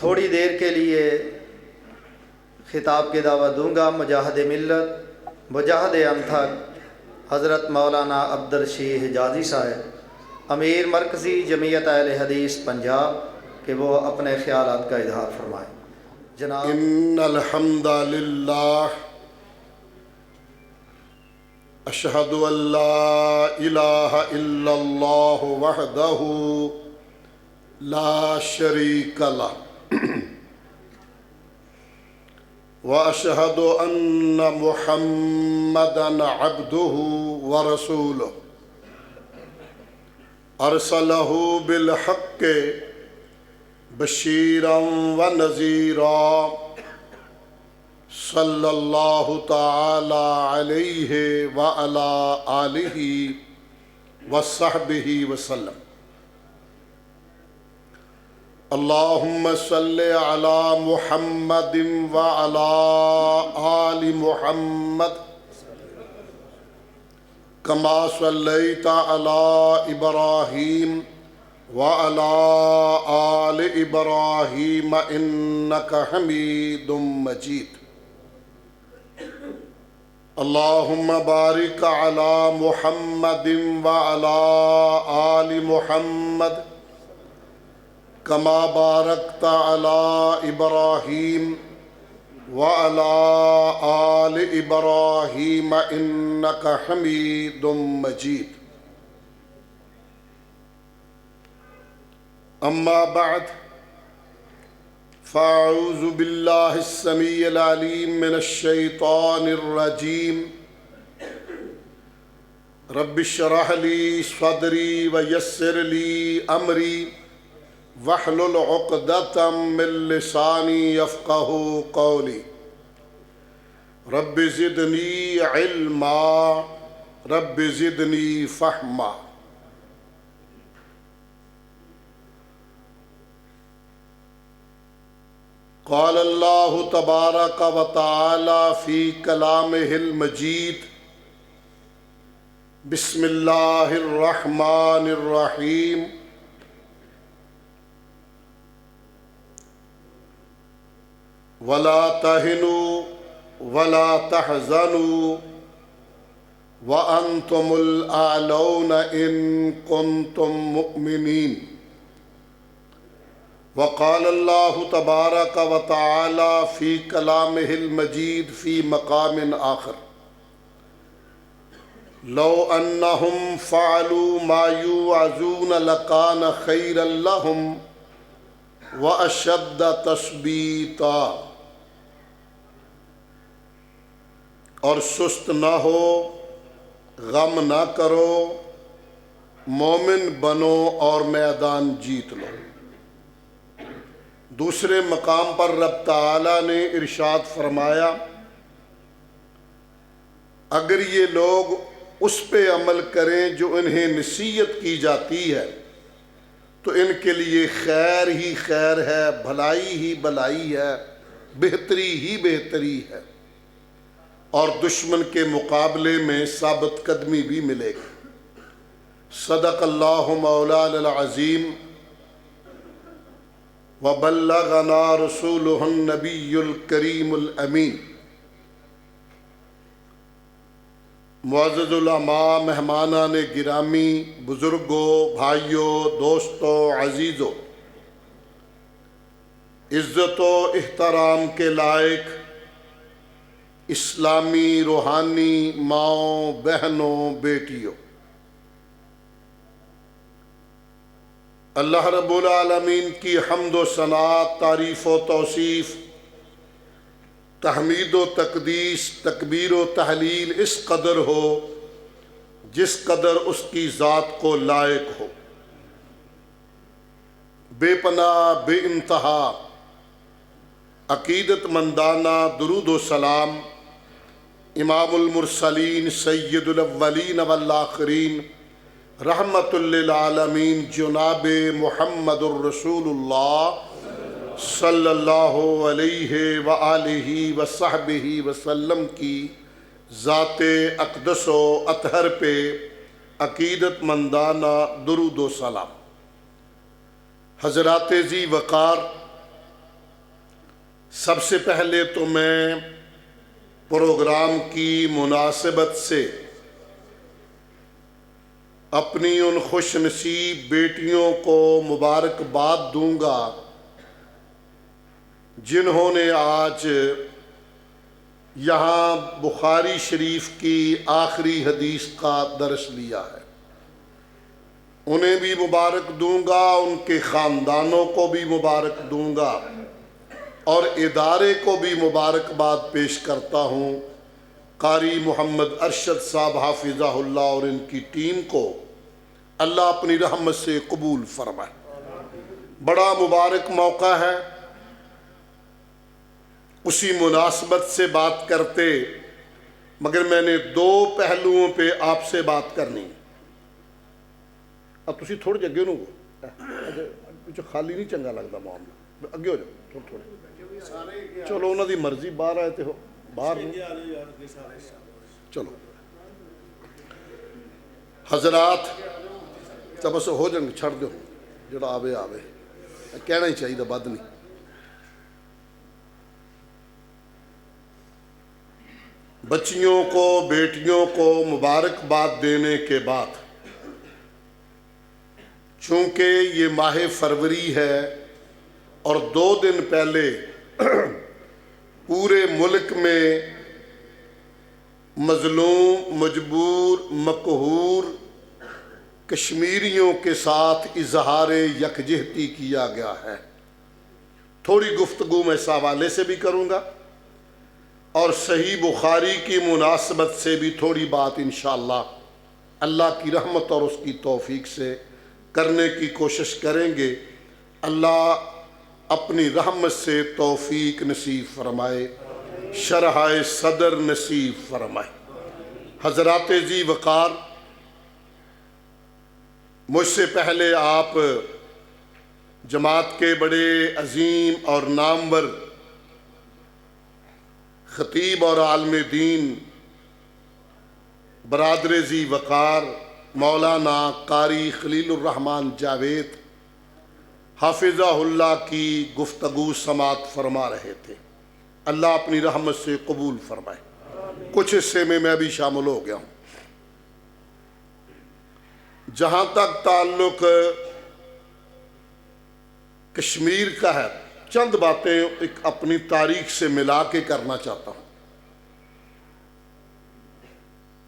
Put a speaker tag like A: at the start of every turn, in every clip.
A: تھوڑی دیر کے لیے خطاب کی دعوت دوں گا مجاہد ملت مجاہد انتھک حضرت مولانا عبدالرشید حجازی صاحب امیر مرکزی جمعیت اہل حدیث پنجاب کہ وہ اپنے خیالات کا اظہار فرمائیں۔ جناب
B: ان الحمد للہ اشہد ان لا الہ الا اللہ وحدہ لا شریک لہ واشہد ان محمدا عبدہ ورسولہ ارسلہ بالحق بشیرا ونذیرا صلی اللہ تعالی علیہ وعلی آلہ وصحبہ وسلم۔ اللہم صلی علی محمد وعلی آل محمد کما صلیت علی ابراہیم وعلی آل ابراہیم انک حمید مجید۔ اللہم بارک علی محمد وعلی آل محمد کما بارکت علی ابراہیم وعلی آل ابراہیم انک حمید مجید۔ اما بعد فاعوذ باللہ السمیع العلیم من الشیطان الرجیم رب اشرح لی صدری ویسر لی امری واحلل عقدۃ من لسانی یفقہوا قولی رب زدنی علما رب زدنی فہما۔ قال اللہ تبارک و تعالی فی کلامہ المجید بسم اللہ الرحمن الرحیم ولا تہنوا ولا تحزنوا وانتم الاعلون ان کنتم مؤمنین۔ وقال اللہ تبارک و تعالی فی کلامہ المجید فی مقام آخر لو انہم فعلوا ما یوعظون لکان خیرا لہم واشد تثبیتا۔ اور سست نہ ہو، غم نہ کرو، مومن بنو اور میدان جیت لو۔ دوسرے مقام پر رب تعالیٰ نے ارشاد فرمایا اگر یہ لوگ اس پہ عمل کریں جو انہیں نصیحت کی جاتی ہے تو ان کے لیے خیر ہی خیر ہے، بھلائی ہی بھلائی ہے، بہتری ہی بہتری ہے، اور دشمن کے مقابلے میں ثابت قدمی بھی ملے گی۔ صدق اللہ مولانا العظیم وبلغنا رسولہ النبی الکریم الامین۔ معزز علماء، مہمانان گرامی، بزرگوں، بھائیوں، دوستوں، عزیزوں، عزت و احترام کے لائق اسلامی روحانی ماؤں، بہنوں، بیٹیوں، اللہ رب العالمین کی حمد و ثنا، تعریف و توصیف، تحمید و تقدیس، تکبیر و تحلیل اس قدر ہو جس قدر اس کی ذات کو لائق ہو۔ بے پناہ، بے انتہا عقیدت مندانہ درود و سلام امام المرسلین سید الاولین والآخرین رحمت للعالمین جناب محمد الرسول اللہ صلی اللہ علیہ وآلہ وصحبہ وسلم کی ذات اقدس و اطہر پہ عقیدت مندانہ درود و سلام۔ حضرات ذی وقار سب سے پہلے تو میں پروگرام کی مناسبت سے اپنی ان خوش نصیب بیٹیوں کو مبارکباد دوں گا جنہوں نے آج یہاں بخاری شریف کی آخری حدیث کا درس لیا ہے۔ انہیں بھی مبارک دوں گا، ان کے خاندانوں کو بھی مبارک دوں گا، اور ادارے کو بھی مبارکباد پیش کرتا ہوں۔ قاری محمد ارشد صاحب حافظہ اللہ اور ان کی ٹیم کو اللہ اپنی رحمت سے قبول فرمائے۔ بڑا مبارک موقع ہے، اسی مناسبت سے بات کرتے، مگر میں نے دو پہلوؤں پہ آپ سے بات کرنی۔ اب تسی تھوڑے جگہ نو پیچھے خالی نہیں چنگا لگتا معاملہ، اگے ہو جاؤ تھوڑے، چلو انہوں دی مرضی باہر آئے تھے باہر چلو حضرات تب بس ہو جائیں گے، چھڑ دو جڑا آوے آوے، کہنا ہی چاہیے بد نہیں۔ بچیوں کو بیٹیوں کو مبارکباد دینے کے بعد، چونکہ یہ ماہ فروری ہے اور 2 دن پہلے پورے ملک میں مظلوم، مجبور، مقہور کشمیریوں کے ساتھ اظہار یکجہتی کیا گیا ہے، تھوڑی گفتگو میں اس حوالے سے بھی کروں گا اور صحیح بخاری کی مناسبت سے بھی تھوڑی بات انشاءاللہ اللہ کی رحمت اور اس کی توفیق سے کرنے کی کوشش کریں گے۔ اللہ اپنی رحمت سے توفیق نصیب فرمائے، شرح صدر نصیب فرمائے۔ حضرات ذی وقار، مجھ سے پہلے آپ جماعت کے بڑے عظیم اور نامور خطیب اور عالم دین برادر ذی وقار مولانا قاری خلیل الرحمن جاوید حافظہ اللہ کی گفتگو سماعت فرما رہے تھے، اللہ اپنی رحمت سے قبول فرمائے۔ کچھ حصے میں بھی شامل ہو گیا ہوں۔ جہاں تک تعلق کشمیر کا ہے، چند باتیں ایک اپنی تاریخ سے ملا کے کرنا چاہتا ہوں۔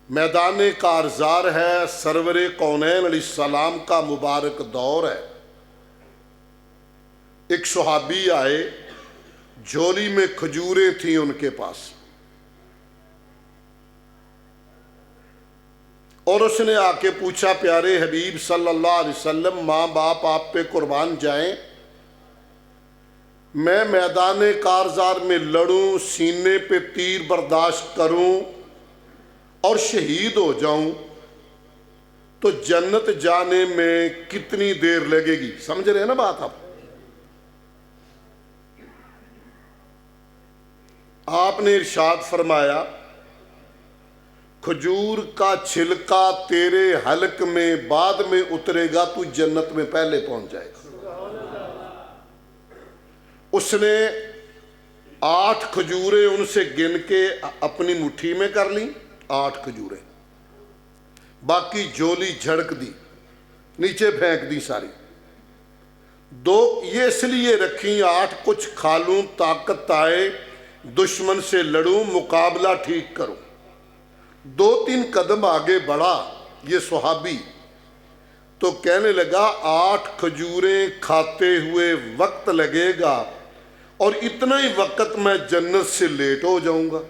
B: میدان کارزار ہے، سرور کونین علیہ السلام کا مبارک دور ہے۔ ایک صحابی آئے، جھولی میں کھجوریں تھیں ان کے پاس، اور اس نے آ کے پوچھا، پیارے حبیب صلی اللہ علیہ وسلم، ماں باپ آپ پہ قربان جائیں، میں میدان کارزار میں لڑوں، سینے پہ تیر برداشت کروں اور شہید ہو جاؤں تو جنت جانے میں کتنی دیر لگے گی؟ سمجھ رہے ہیں نا بات آپ نے ارشاد فرمایا، کھجور کا چھلکا تیرے حلق میں بعد میں اترے گا، تو جنت میں پہلے پہنچ جائے گا۔ اس نے 8 کھجوریں ان سے گن کے اپنی مٹھی میں کر لیں، 8 کھجوریں، باقی جھولی جھڑک دی، نیچے پھینک دی ساری۔ 2 یہ اس لیے رکھیں 8 کچھ کھا لوں، طاقت آئے، دشمن سے لڑوں، مقابلہ ٹھیک کروں۔ 2-3 قدم آگے بڑھا یہ صحابی تو کہنے لگا، 8 کھجوریں کھاتے ہوئے وقت لگے گا اور اتنا ہی وقت میں جنت سے لیٹ ہو جاؤں گا۔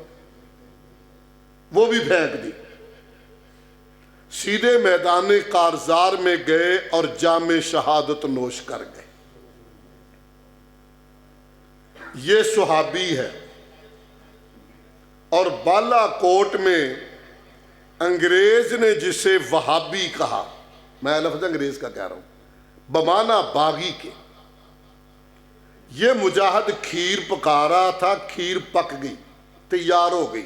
B: وہ بھی پھینک دی، سیدھے میدان کارزار میں گئے اور جام شہادت نوش کر گئے۔ یہ صحابی ہے، اور بالا کوٹ میں انگریز نے جسے وہابی کہا، میں لفظ انگریز کا کہہ رہا ہوں، بمانا باغی کے، یہ مجاہد کھیر پکا رہا تھا، کھیر پک گئی، تیار ہو گئی،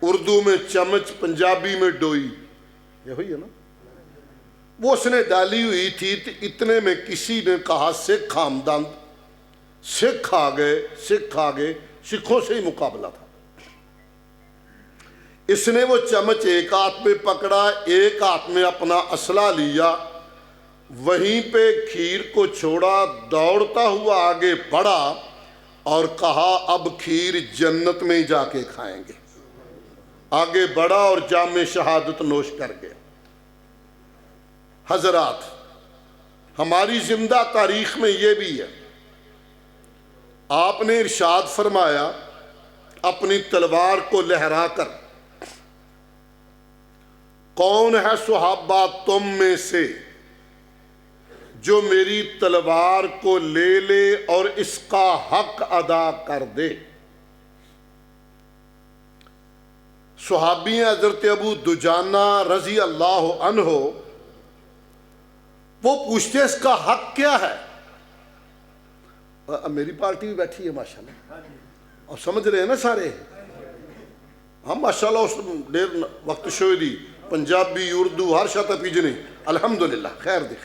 B: اردو میں چمچ، پنجابی میں ڈوئی، یہ ہوئی ہے نا، وہ اس نے ڈالی ہوئی تھی، تو اتنے میں کسی نے کہا، سکھ خاندان سکھ آ گئے، سکھوں سے ہی مقابلہ تھا۔ اس نے وہ چمچ ایک ہاتھ میں پکڑا، ایک ہاتھ میں اپنا اسلحہ لیا، وہیں پہ کھیر کو چھوڑا، دوڑتا ہوا آگے بڑھا اور کہا اب کھیر جنت میں جا کے کھائیں گے۔ آگے بڑھا اور جام شہادت نوش کر گیا۔ حضرات، ہماری زندہ تاریخ میں یہ بھی ہے، آپ نے ارشاد فرمایا اپنی تلوار کو لہرا کر، کون ہے صحابہ تم میں سے جو میری تلوار کو لے لے اور اس کا حق ادا کر دے؟ صحابی حضرت ابو دجانہ رضی اللہ عنہ، وہ پوچھتے ہیں اس کا حق کیا ہے؟ میری پارٹی بھی بیٹھی ہے ماشاءاللہ، اور سمجھ رہے ہیں نا سارے ہم ماشاءاللہ، اس دیر وقت شوئی دی پنجابی اردو ہر شاہ پیجنے، الحمدللہ، خیر دی۔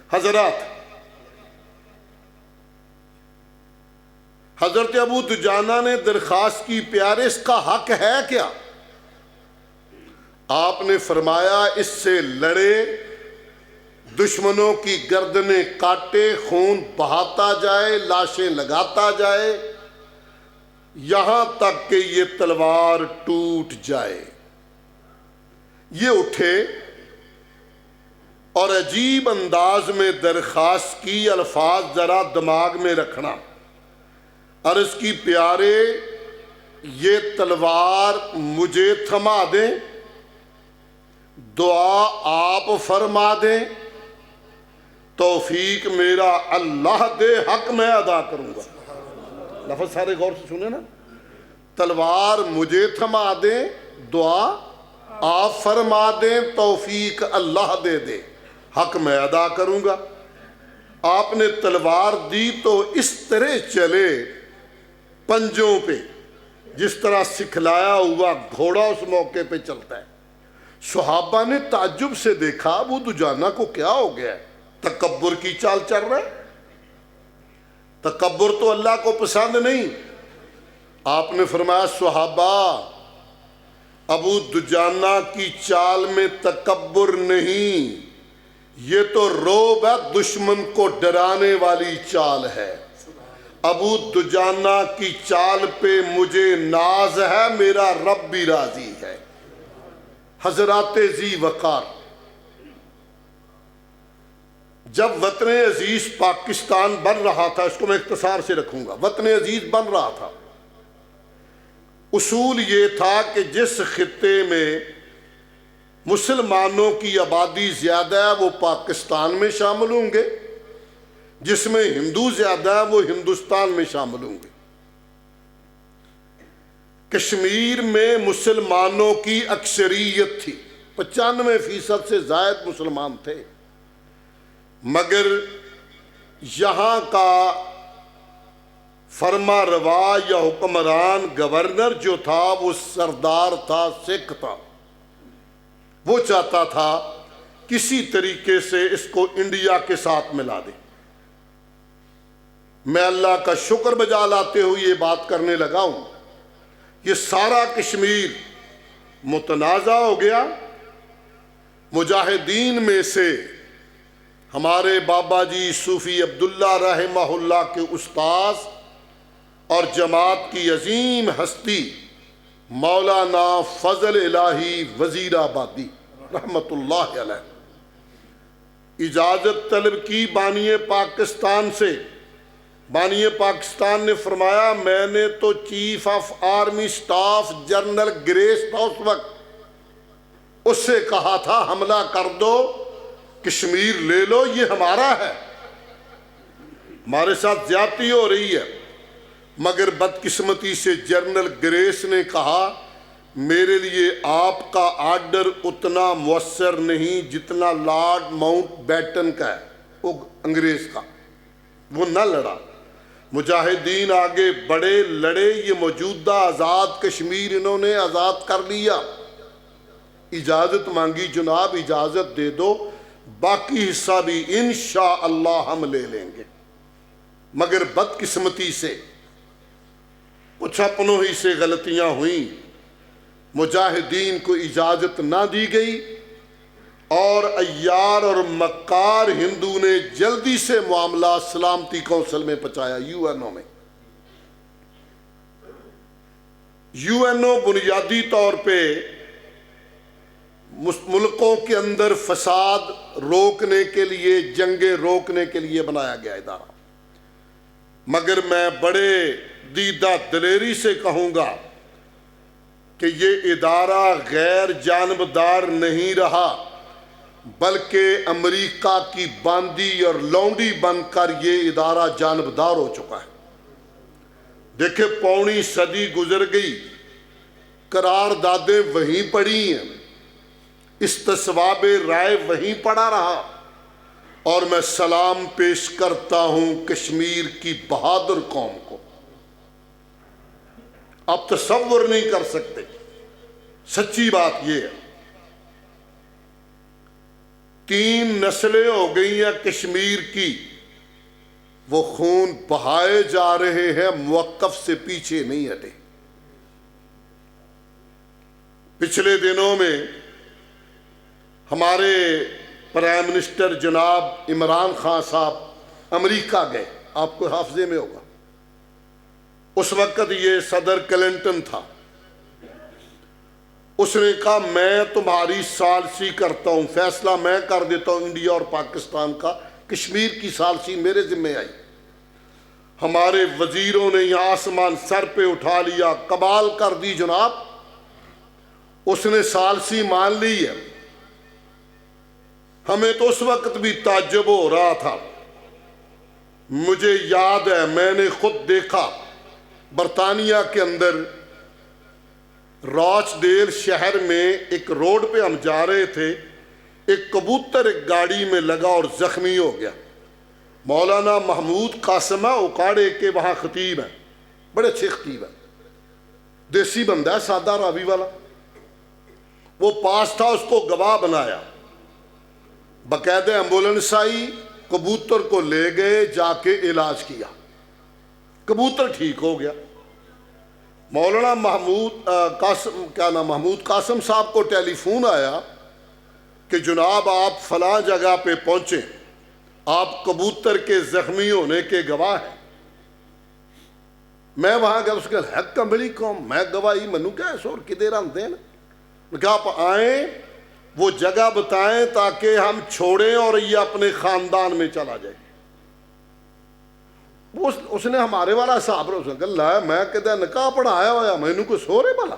B: حضرات، حضرت ابو دجانہ نے درخواست کی، پیارے اس کا حق ہے کیا؟ آپ نے فرمایا اس سے لڑے، دشمنوں کی گردنیں کاٹے، خون بہاتا جائے، لاشیں لگاتا جائے، یہاں تک کہ یہ تلوار ٹوٹ جائے۔ یہ اٹھے اور عجیب انداز میں درخواست کی، الفاظ ذرا دماغ میں رکھنا، عرض کی پیارے یہ تلوار مجھے تھما دیں، دعا آپ فرما دیں، توفیق میرا اللہ دے، حق میں ادا کروں گا۔ لفظ سارے غور سے سنے نا، تلوار مجھے تھما دیں، دعا آپ فرما دیں، توفیق اللہ دے دے، حق میں ادا کروں گا۔ آپ نے تلوار دی تو اس طرح چلے پنجوں پہ جس طرح سکھلایا ہوا گھوڑا اس موقع پہ چلتا ہے۔ صحابہ نے تعجب سے دیکھا ابو دجانہ کو کیا ہو گیا ہے، تکبر کی چال چل رہا ہے؟ تکبر تو اللہ کو پسند نہیں۔ آپ نے فرمایا صحابہ، ابو دجانہ کی چال میں تکبر نہیں، یہ تو رعب ہے، دشمن کو ڈرانے والی چال ہے۔ ابو دجانہ کی چال پہ مجھے ناز ہے، میرا رب بھی راضی ہے۔ حضرات ذی وقار، جب وطن عزیز پاکستان بن رہا تھا، اس کو میں اختصار سے رکھوں گا، وطن عزیز بن رہا تھا، اصول یہ تھا کہ جس خطے میں مسلمانوں کی آبادی زیادہ ہے وہ پاکستان میں شامل ہوں گے، جس میں ہندو زیادہ ہے وہ ہندوستان میں شامل ہوں گے۔ کشمیر میں مسلمانوں کی اکثریت تھی، 95% سے زائد مسلمان تھے، مگر یہاں کا فرما روا یا حکمران گورنر جو تھا وہ سردار تھا، سکھ تھا، وہ چاہتا تھا کسی طریقے سے اس کو انڈیا کے ساتھ ملا دے۔ میں اللہ کا شکر بجا لاتے ہوئے یہ بات کرنے لگا ہوں، یہ سارا کشمیر متنازع ہو گیا۔ مجاہدین میں سے ہمارے بابا جی صوفی عبداللہ رحمہ اللہ کے استاذ اور جماعت کی عظیم ہستی مولانا فضل الہی وزیر آبادی رحمت اللہ علیہ، اجازت طلب کی بانی پاکستان سے۔ بانی پاکستان نے فرمایا میں نے تو chief of army staff general Gracey تھا اس وقت، اس سے کہا تھا حملہ کر دو، کشمیر لے لو، یہ ہمارا ہے، ہمارے ساتھ زیادتی ہو رہی ہے۔ مگر بدقسمتی سے جنرل گریس نے کہا میرے لیے آپ کا آرڈر اتنا مؤثر نہیں جتنا لارڈ ماؤنٹ بیٹن کا ہے، وہ انگریز کا، وہ نہ لڑا۔ مجاہدین آگے بڑھے، لڑے، یہ موجودہ آزاد کشمیر انہوں نے آزاد کر لیا۔ اجازت مانگی، جناب اجازت دے دو، باقی حصہ بھی انشاءاللہ ہم لے لیں گے۔ مگر بدقسمتی سے کچھ اپنوں ہی سے غلطیاں ہوئیں، مجاہدین کو اجازت نہ دی گئی اور عیار اور مکار ہندو نے جلدی سے معاملات سلامتی کونسل میں پہنچایا، یو این او میں۔ یو این او بنیادی طور پہ ملکوں کے اندر فساد روکنے کے لیے، جنگیں روکنے کے لیے بنایا گیا ادارہ، مگر میں بڑے دیدہ دلیری سے کہوں گا کہ یہ ادارہ غیر جانبدار نہیں رہا، بلکہ امریکہ کی باندی اور لونڈی بن کر یہ ادارہ جانبدار ہو چکا ہے۔ دیکھیں، پوری صدی گزر گئی، قراردادیں وہیں پڑی ہیں، استصواب رائے وہیں پڑا رہا، اور میں سلام پیش کرتا ہوں کشمیر کی بہادر قوم کو۔ آپ تصور نہیں کر سکتے، سچی بات یہ ہے، 3 نسلیں ہو گئی ہیں کشمیر کی، وہ خون بہائے جا رہے ہیں، موقف سے پیچھے نہیں ہٹے۔ پچھلے دنوں میں ہمارے پرائم منسٹر جناب عمران خان صاحب امریکہ گئے، آپ کو حافظے میں ہوگا، اس وقت یہ صدر کلنٹن تھا۔ اس نے کہا میں تمہاری ثالثی کرتا ہوں، فیصلہ میں کر دیتا ہوں انڈیا اور پاکستان کا، کشمیر کی ثالثی میرے ذمہ آئی۔ ہمارے وزیروں نے یہاں آسمان سر پہ اٹھا لیا، کمال کر دی جناب، اس نے ثالثی مان لی ہے۔ ہمیں تو اس وقت بھی تعجب ہو رہا تھا، مجھے یاد ہے میں نے خود دیکھا برطانیہ کے اندر راچ ڈیل شہر میں ایک روڈ پہ ہم جا رہے تھے، ایک کبوتر ایک گاڑی میں لگا اور زخمی ہو گیا۔ مولانا محمود قاسم اکاڑے کے وہاں خطیب ہیں، بڑے اچھے خطیب ہیں، دیسی بندہ ہے، سادہ راوی والا، وہ پاس تھا، اس کو گواہ بنایا، باقاعدہ ایمبولنس آئی، کبوتر کو لے گئے، جا کے علاج کیا، کبوتر ٹھیک ہو گیا۔ مولانا محمود قاسم صاحب کو ٹیلی فون آیا کہ جناب آپ فلاں جگہ پہ پہنچیں، آپ کبوتر کے زخمی ہونے کے گواہ ہیں۔ میں وہاں گیا، اس کے ہے کمبلی قوم، میں گواہی منو کیا سور کدھر آتے ہیں، کہ آپ آئیں، وہ جگہ بتائیں تاکہ ہم چھوڑیں اور یہ اپنے خاندان میں چلا جائے۔ اس نے ہمارے والا صاحب اللہ میں کدھر نکاح پڑھایا ہوا میں کو سورے بلا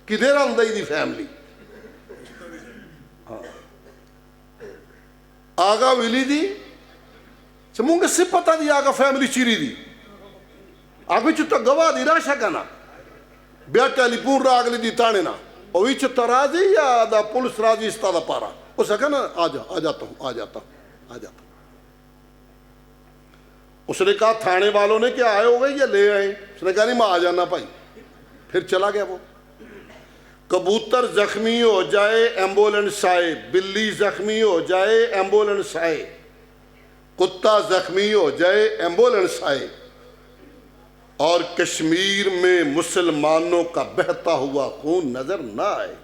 B: کدھر آئی دی فیملی آگا ویلی دی چمونگے سے پتا دی آگا فیملی چیری دی آگے چھتا گواہ دی راشا کنا بیا ٹیلی پون را آگلی دی تانے نا اوی چھتا راضی یا دا پولیس راضی استا دا پارا اس نے کہا آ جاتا ہوں اس نے کہا تھانے والوں نے کیا آئے ہو گئے یا لے آئے، اس نے کہا نہیں میں آ جانا بھائی، پھر چلا گیا۔ وہ کبوتر زخمی ہو جائے ایمبولنس آئے، بلی زخمی ہو جائے ایمبولنس آئے، کتا زخمی ہو جائے ایمبولنس آئے، اور کشمیر میں مسلمانوں کا بہتا ہوا خون نظر نہ آئے۔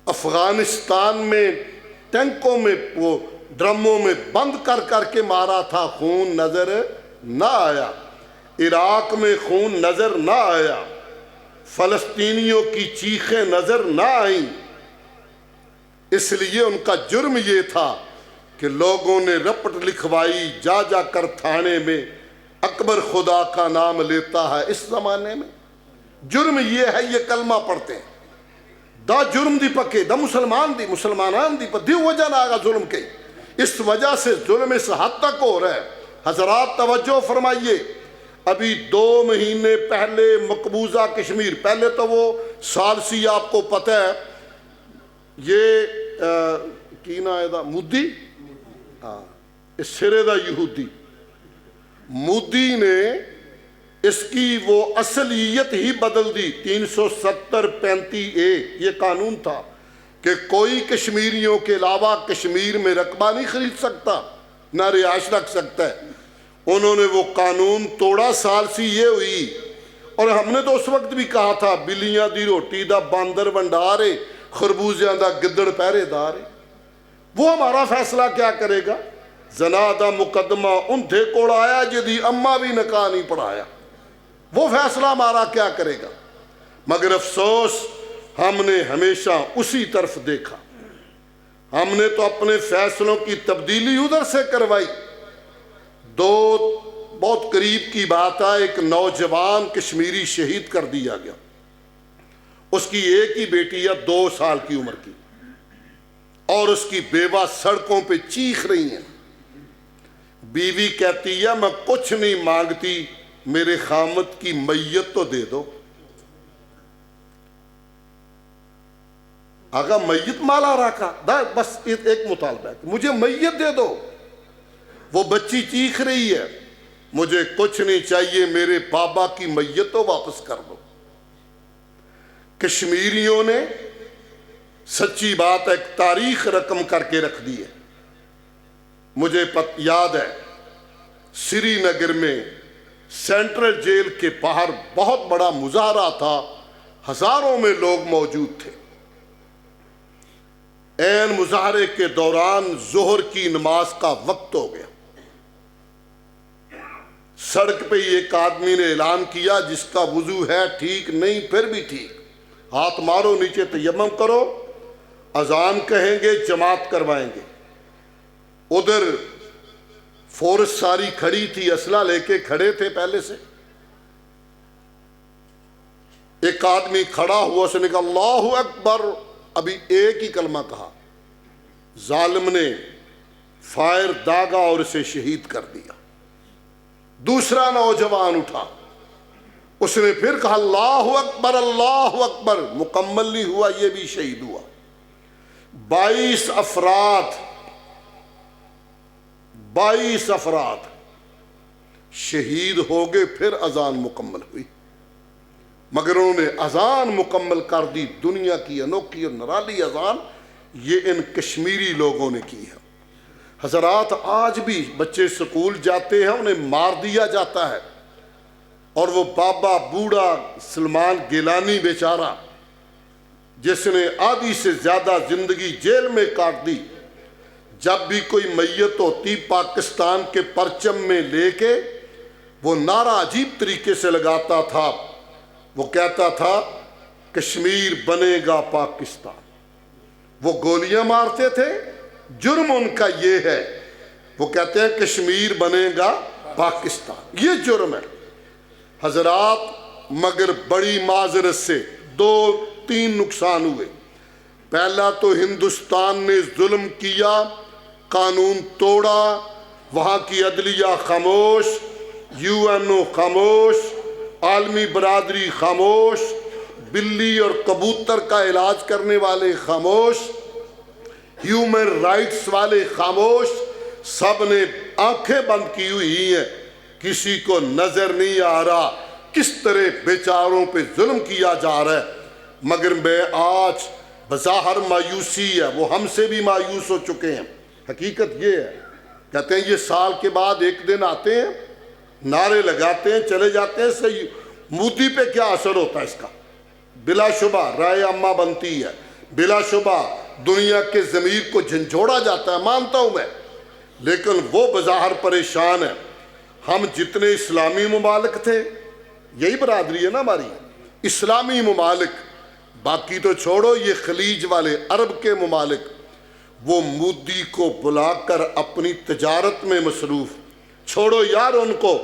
B: افغانستان میں ٹینکوں میں وہ ڈرموں میں بند کر کر کے مارا تھا، خون نظر نہ آیا۔ عراق میں خون نظر نہ آیا، فلسطینیوں کی چیخیں نظر نہ آئیں۔ اس لیے ان کا جرم یہ تھا کہ لوگوں نے رپٹ لکھوائی، جا جا کر تھانے میں اکبر خدا کا نام لیتا ہے۔ اس زمانے میں جرم یہ ہے، یہ کلمہ پڑھتے ہیں، دا جرم دی پکے دا مسلمانان دی پر دی وجہ نہ آگا ظلم کے، اس وجہ سے ظلم اس حد تک ہو رہا ہے۔ حضرات توجہ فرمائیے، ابھی 2 مہینے پہلے مقبوضہ کشمیر، پہلے تو وہ ثالثی آپ کو پتہ ہے، یہ کی نا ہے دا مودی، اس سرے دا یہودی، مودی نے اس کی وہ اصلیت ہی بدل دی۔ 370(35)A یہ قانون تھا کہ کوئی کشمیریوں کے علاوہ کشمیر میں رقبہ نہیں خرید سکتا، نہ رہائش رکھ سکتا ہے۔ انہوں نے وہ قانون توڑا، ثالثی یہ ہوئی، اور ہم نے تو اس وقت بھی کہا تھا بلیاں دی روٹی دا باندر بنڈارے، خربوزیاں دا گدڑ پہرے دارے۔ وہ ہمارا فیصلہ کیا کرے گا؟ زنا دا مقدمہ اندھے کوڑ آیا جدی اماں بھی نکاح نہیں پڑھایا، وہ فیصلہ ہمارا کیا کرے گا؟ مگر افسوس ہم نے ہمیشہ اسی طرف دیکھا، ہم نے تو اپنے فیصلوں کی تبدیلی ادھر سے کروائی۔ دو بہت قریب کی بات ہے، ایک نوجوان کشمیری شہید کر دیا گیا، اس کی ایک ہی بیٹی ہے 2 سال کی عمر کی، اور اس کی بیوہ سڑکوں پہ چیخ رہی ہیں۔ بیوی کہتی ہے میں کچھ نہیں مانگتی، میرے خامد کی میت تو دے دو۔ آگا میت مالا رکھا، بس ایک مطالبہ ہے کہ مجھے میت دے دو۔ وہ بچی چیخ رہی ہے مجھے کچھ نہیں چاہیے، میرے بابا کی میت تو واپس کر دو۔ کشمیریوں نے سچی بات ایک تاریخ رقم کر کے رکھ دی ہے۔ مجھے یاد ہے سری نگر میں سینٹرل جیل کے باہر بہت بڑا مظاہرہ تھا، ہزاروں میں لوگ موجود تھے۔ عین مظاہرے کے دوران ظہر کی نماز کا وقت ہو گیا، سڑک پہ ایک آدمی نے اعلان کیا جس کا وضو ہے ٹھیک نہیں پھر بھی ٹھیک، ہاتھ مارو نیچے تیمم کرو، اذان کہیں گے جماعت کروائیں گے۔ ادھر فورس ساری کھڑی تھی، اسلحہ لے کے کھڑے تھے پہلے سے۔ ایک آدمی کھڑا ہوا، اس نے کہا اللہ اکبر، ابھی ایک ہی کلمہ کہا، ظالم نے فائر داغا اور اسے شہید کر دیا۔ دوسرا نوجوان اٹھا، اس نے پھر کہا اللہ اکبر اللہ اکبر، مکمل نہیں ہوا، یہ بھی شہید ہوا۔ 22 افراد شہید ہو گئے، پھر اذان مکمل ہوئی۔ مگر انہوں نے اذان مکمل کر دی، دنیا کی انوکھی اور نرالی اذان یہ ان کشمیری لوگوں نے کی ہے۔ حضرات آج بھی بچے سکول جاتے ہیں، انہیں مار دیا جاتا ہے، اور وہ بابا بوڑھا سلمان گیلانی بیچارہ جس نے آدھی سے زیادہ زندگی جیل میں کاٹ دی، جب بھی کوئی میت ہوتی پاکستان کے پرچم میں لے کے وہ نعرہ عجیب طریقے سے لگاتا تھا، وہ کہتا تھا کشمیر بنے گا پاکستان۔ وہ گولیاں مارتے تھے، جرم ان کا یہ ہے، وہ کہتے ہیں کشمیر بنے گا پاکستان، یہ جرم ہے۔ حضرات مگر بڑی معذرت سے 2-3 نقصان ہوئے۔ پہلا تو ہندوستان نے ظلم کیا، قانون توڑا، وہاں کی عدلیہ خاموش، UN خاموش، عالمی برادری خاموش، بلی اور کبوتر کا علاج کرنے والے خاموش، ہیومن رائٹس والے خاموش، سب نے آنکھیں بند کی ہوئی ہیں، کسی کو نظر نہیں آ رہا کس طرح بیچاروں پہ ظلم کیا جا رہا ہے۔ مگر میں آج بظاہر مایوسی ہے، وہ ہم سے بھی مایوس ہو چکے ہیں۔ حقیقت یہ ہے، کہتے ہیں یہ سال کے بعد ایک دن آتے ہیں، نعرے لگاتے ہیں، چلے جاتے ہیں، صحیح مودی پہ کیا اثر ہوتا ہے اس کا؟ بلا شبہ رائے عامہ بنتی ہے، بلا شبہ دنیا کے ضمیر کو جھنجھوڑا جاتا ہے، مانتا ہوں میں، لیکن وہ بظاہر پریشان ہے۔ ہم جتنے اسلامی ممالک تھے، یہی برادری ہے نا ہماری، اسلامی ممالک، باقی تو چھوڑو یہ خلیج والے عرب کے ممالک، وہ مودی کو بلا کر اپنی تجارت میں مصروف، چھوڑو یار ان کو،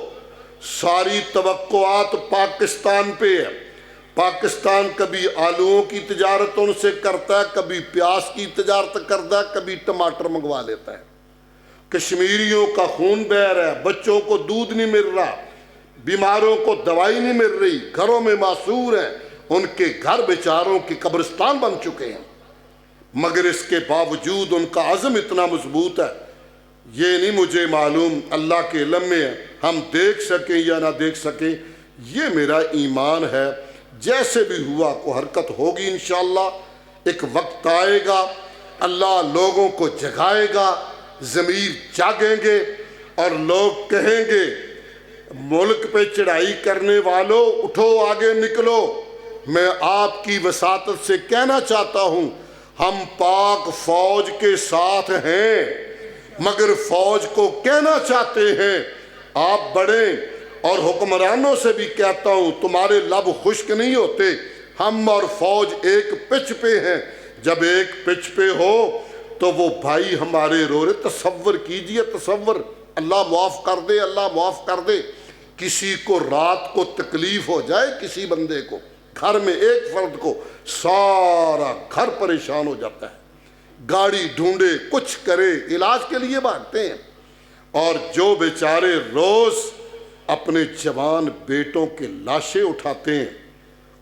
B: ساری توقعات پاکستان پہ ہے۔ پاکستان کبھی آلووں کی تجارت ان سے کرتا ہے، کبھی پیاز کی تجارت کرتا ہے، کبھی ٹماٹر منگوا لیتا ہے۔ کشمیریوں کا خون بہہ رہا ہے، بچوں کو دودھ نہیں مل رہا، بیماروں کو دوائی نہیں مل رہی، گھروں میں معصور ہیں، ان کے گھر بیچاروں کی قبرستان بن چکے ہیں۔ مگر اس کے باوجود ان کا عزم اتنا مضبوط ہے، یہ نہیں مجھے معلوم، اللہ کے علم میں ہے، ہم دیکھ سکیں یا نہ دیکھ سکیں، یہ میرا ایمان ہے، جیسے بھی ہوا کو حرکت ہوگی انشاءاللہ۔ ایک وقت آئے گا، اللہ لوگوں کو جگائے گا، ضمیر جاگیں گے، اور لوگ کہیں گے ملک پہ چڑھائی کرنے والوں اٹھو آگے نکلو، میں آپ کی وساطت سے کہنا چاہتا ہوں ہم پاک فوج کے ساتھ ہیں، مگر فوج کو کہنا چاہتے ہیں آپ بڑھیں، اور حکمرانوں سے بھی کہتا ہوں تمہارے لب خشک نہیں ہوتے، ہم اور فوج ایک پچ پہ ہیں، جب ایک پچ پہ ہو تو وہ بھائی ہمارے رو رہے، تصور کیجئے، تصور، اللہ معاف کر دے، اللہ معاف کر دے، کسی کو رات کو تکلیف ہو جائے، کسی بندے کو گھر میں ایک فرد کو، سارا گھر پریشان ہو جاتا ہے، گاڑی ڈھونڈے کچھ کرے، علاج کے لیے بھاگتے ہیں، اور جو بیچارے روز اپنے جوان بیٹوں کے لاشیں اٹھاتے ہیں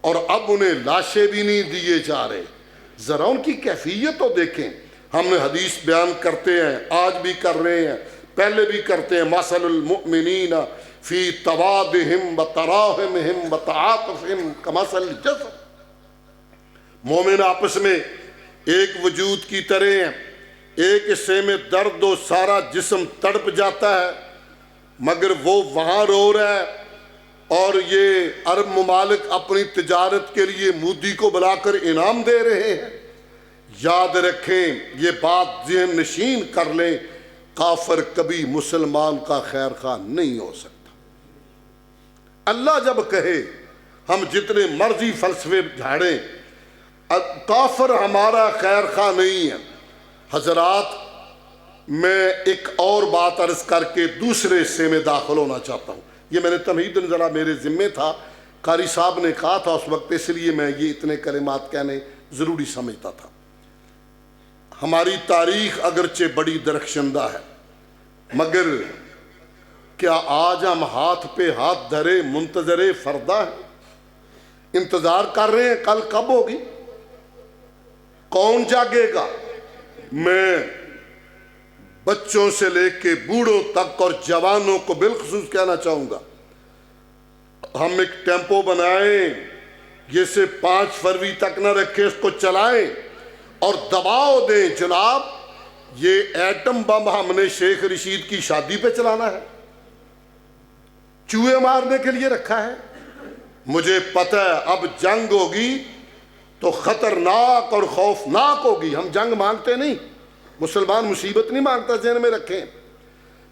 B: اور اب انہیں لاشیں بھی نہیں دیے جا رہے، ذرا ان کی کیفیت تو دیکھیں۔ ہم نے حدیث بیان کرتے ہیں، آج بھی کر رہے ہیں، پہلے بھی کرتے ہیں، مثل المؤمنین فی توادہم وتراحمہم وتعاطفہم کمثل الجسد، مومن آپس میں ایک وجود کی طرح ہیں، ایک حصے میں درد ہو سارا جسم تڑپ جاتا ہے، مگر وہ وہاں رو رہا ہے اور یہ عرب ممالک اپنی تجارت کے لیے مودی کو بلا کر انعام دے رہے ہیں۔ یاد رکھیں، یہ بات ذہن نشین کر لیں، کافر کبھی مسلمان کا خیر خواہ نہیں ہو سکتا۔ اللہ جب کہے ہم جتنے مرضی فلسفے جھاڑیں، کافر ہمارا خیر خواہ نہیں ہے۔ حضرات، میں ایک اور بات عرض کر کے دوسرے حصے میں داخل ہونا چاہتا ہوں، یہ میں نے تمہیداً ذرا میرے ذمے تھا، قاری صاحب نے کہا تھا اس وقت، اس لیے میں یہ اتنے کلمات کہنے ضروری سمجھتا تھا۔ ہماری تاریخ اگرچہ بڑی درخشندہ ہے، مگر کیا آج ہم ہاتھ پہ ہاتھ دھرے منتظر فردہ ہیں؟ انتظار کر رہے ہیں کل کب ہوگی؟ کون جاگے گا؟ میں بچوں سے لے کے بوڑھوں تک اور جوانوں کو بالخصوص کہنا چاہوں گا، ہم ایک ٹیمپو بنائیں، یہ سے 5 فروری تک نہ رکھیں، اس کو چلائیں اور دباؤ دیں، جناب یہ ایٹم بم ہم نے شیخ رشید کی شادی پہ چلانا ہے، چوہے مارنے کے لیے رکھا ہے۔ مجھے پتہ ہے اب جنگ ہوگی تو خطرناک اور خوفناک ہوگی، ہم جنگ مانگتے نہیں، مسلمان مصیبت نہیں مانگتا، ذہن میں رکھیں،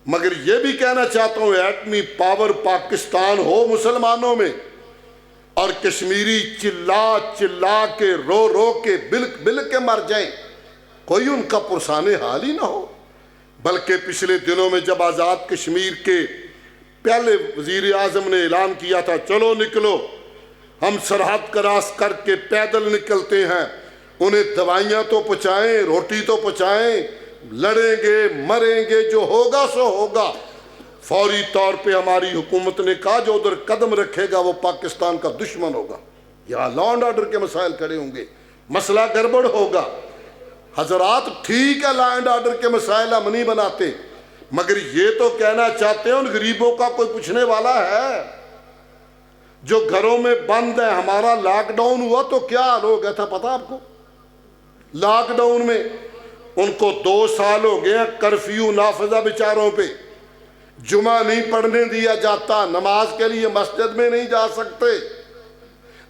B: مگر یہ بھی کہنا چاہتا ہوں ایٹمی پاور پاکستان ہو مسلمانوں میں، اور کشمیری چلا چلا کے رو رو کے بل کے مر جائیں، کوئی ان کا پرسان حال ہی نہ ہو۔ بلکہ پچھلے دنوں میں جب آزاد کشمیر کے پہلے وزیر اعظم نے اعلان کیا تھا چلو نکلو، ہم سرحد کراس کر کے پیدل نکلتے ہیں، انہیں دوائیاں تو پہنچائیں، روٹی تو پہنچائیں، لڑیں گے مریں گے، جو ہوگا سو ہوگا۔ فوری طور پہ ہماری حکومت نے کہا جو ادھر قدم رکھے گا وہ پاکستان کا دشمن ہوگا، یا لا اینڈ آرڈر کے مسائل کھڑے ہوں گے، مسئلہ گڑبڑ ہوگا۔ حضرات ٹھیک ہے، لا اینڈ آرڈر کے مسائل ہم نہیں بناتے، مگر یہ تو کہنا چاہتے ہیں ان غریبوں کا کوئی پوچھنے والا ہے جو گھروں میں بند ہے۔ ہمارا لاک ڈاؤن ہوا تو کیا حال ہو گیا تھا پتہ آپ کو؟ لاک ڈاؤن میں ان کو 2 سال ہو گئے ہیں کرفیو نافذہ بیچاروں پہ، جمعہ نہیں پڑھنے دیا جاتا، نماز کے لیے مسجد میں نہیں جا سکتے،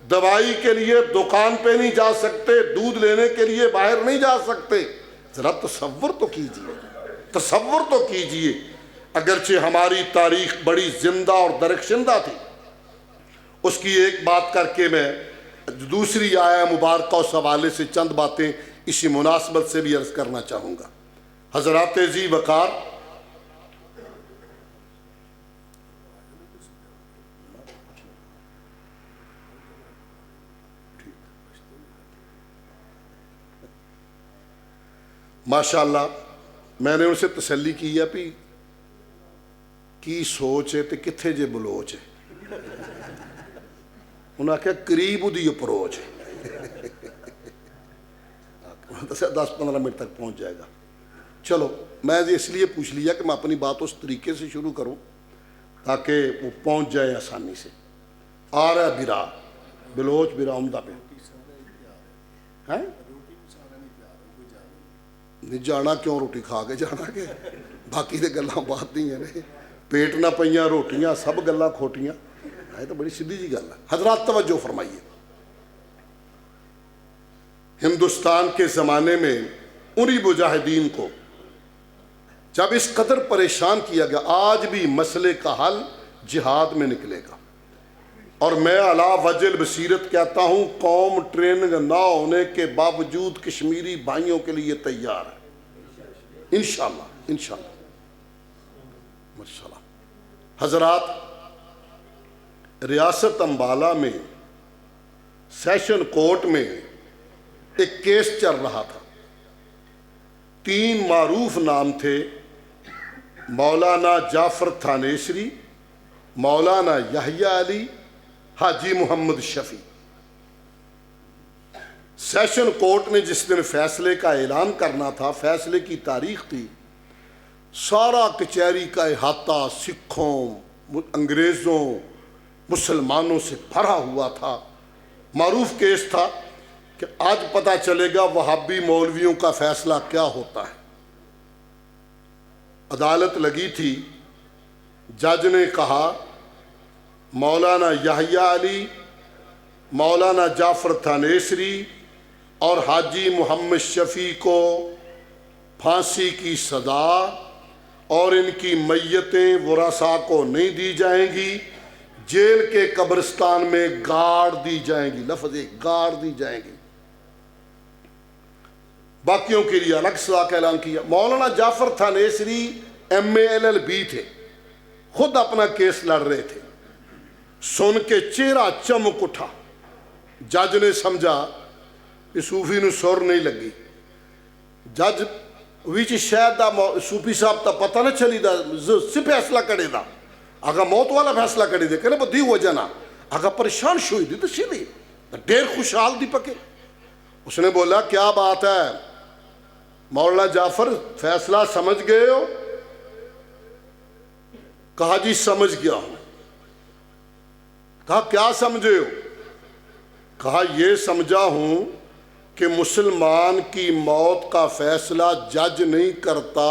B: دوائی کے لیے دکان پہ نہیں جا سکتے، دودھ لینے کے لیے باہر نہیں جا سکتے۔ ذرا تصور تو کیجئے، تصور تو کیجئے، اگرچہ ہماری تاریخ بڑی زندہ اور درخشندہ تھی۔ اس کی ایک بات کر کے میں دوسری آیہ مبارکہ اس حوالے سے چند باتیں اسی مناسبت سے بھی عرض کرنا چاہوں گا۔ حضرات ذی وقار، ماشاءاللہ میں نے ان سے تسلی کی ہے پی کی سوچ ہے تے کتھے جے بلوچ ہے، انہوں نے کہا قریب دی اپروچ ہے، 10-15 منٹ تک پہنچ جائے گا۔ چلو میں اس لیے پوچھ لیا کہ میں اپنی بات اس طریقے سے شروع کروں تاکہ وہ پہنچ جائے آسانی سے۔ آ رہا ہے برا بلوچ، برا عمدہ پہ نہیں جانا، کیوں روٹی کھا کے جانا کہ باقی تو گلاں بات نہیں ہیں، پیٹ نہ پئیاں روٹیاں سب گلاں کھوٹیاں، یہ تو بڑی سیدھی جی گل ہے۔ حضرات توجہ فرمائیے، ہندوستان کے زمانے میں انہی مجاہدین کو جب اس قدر پریشان کیا گیا، آج بھی مسئلے کا حل جہاد میں نکلے گا، اور میں علا وجہ البصیرت کہتا ہوں قوم ٹریننگ نہ ہونے کے باوجود کشمیری بھائیوں کے لیے تیار ہے، انشاءاللہ انشاءاللہ ماشاءاللہ۔ حضرات، ریاست امبالہ میں سیشن کورٹ میں ایک کیس چل رہا تھا، 3 معروف نام تھے، مولانا جعفر تھانیسری، مولانا یحییٰ علی، حاجی محمد شفیع۔ سیشن کورٹ نے جس دن فیصلے کا اعلان کرنا تھا، فیصلے کی تاریخ تھی، سارا کچہری کا احاطہ سکھوں، انگریزوں، مسلمانوں سے بھرا ہوا تھا۔ معروف کیس تھا کہ آج پتہ چلے گا وہابی مولویوں کا فیصلہ کیا ہوتا ہے۔ عدالت لگی تھی، جج نے کہا مولانا یحییٰ علی، مولانا جعفر تھانیسری اور حاجی محمد شفیع کو پھانسی کی سزا اور ان کی میتیں ورثاء کو نہیں دی جائیں گی، جیل کے قبرستان میں گاڑ دی جائیں گی، لفظ گاڑ دی جائیں گی، باقیوں کے لیے الگ سزا کا اعلان کیا۔ مولانا جعفر تھانیسری MA LLB تھے، خود اپنا کیس لڑ رہے تھے، سن کے چہرہ چمک اٹھا، جج نے سمجھا کہ صوفی نو سر نہیں لگی، جج ویچ شاید دا صوفی صاحب تا پتہ نہ چلی دا سی فیصلہ کرے دا، اگر موت والا فیصلہ کرے دے کہنے بدھی ہو جانا، اگر پریشان شوئی دی تو سیدھی دیر خوشحال دی پکے۔ اس نے بولا کیا بات ہے مولانا جعفر، فیصلہ سمجھ گئے ہو؟ کہا جی سمجھ گیا ہوں۔ کہا کیا سمجھے ہو؟ کہا یہ سمجھا ہوں کہ مسلمان کی موت کا فیصلہ جج نہیں کرتا،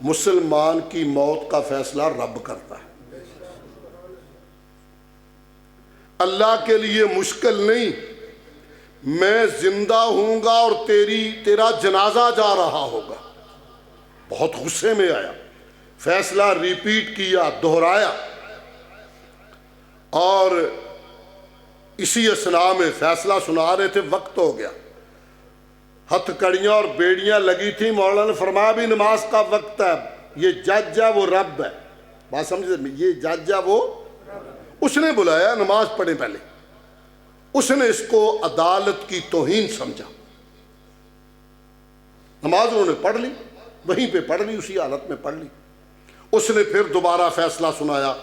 B: مسلمان کی موت کا فیصلہ رب کرتا ہے۔ اللہ کے لیے مشکل نہیں، میں زندہ ہوں گا اور تیرا جنازہ جا رہا ہوگا۔ بہت غصے میں آیا، فیصلہ ریپیٹ کیا، دہرایا، اور اسی اثناء میں فیصلہ سنا رہے تھے، وقت ہو گیا، ہتھ کڑیاں اور بیڑیاں لگی تھیں، مولانا نے فرمایا بھی نماز کا وقت ہے، یہ جج ہے وہ رب ہے، بات سمجھے، یہ جج ہے وہ، اس نے بلایا نماز پڑھیں پہلے، اس نے اس کو عدالت کی توہین سمجھا، نماز انہوں نے پڑھ لی، وہیں پہ پڑھ لی، اسی حالت میں پڑھ لی۔ اس نے پھر دوبارہ فیصلہ سنایا،